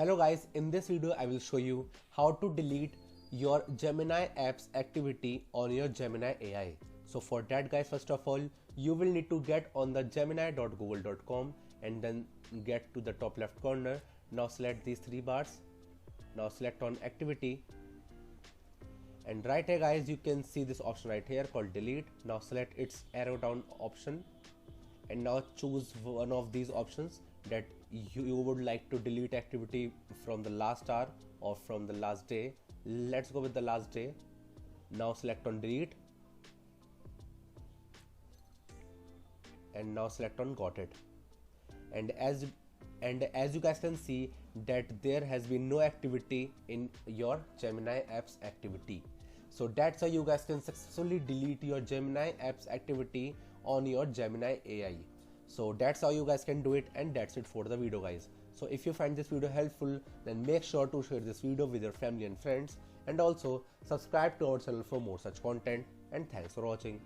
Hello guys, in this video I will show you how to delete your Gemini apps activity on your Gemini AI. So for that guys, first of all, you will need to get on the gemini.google.com and then get to the top left corner. Now select these three bars. Now select on activity. And right here guys, you can see this option right here called delete. Now select its arrow down option and now choose one of these options that you would like to delete activity from the last hour or from the last day. Let's go with the last day. Now select on delete and now select on got it. And as you guys can see that there has been no activity in your Gemini apps activity. So that's how you guys can successfully delete your Gemini apps activity on your Gemini AI. So that's how you guys can do it, and that's it for the video guys. So if you find this video helpful, then make sure to share this video with your family and friends, and also subscribe to our channel for more such content, and thanks for watching.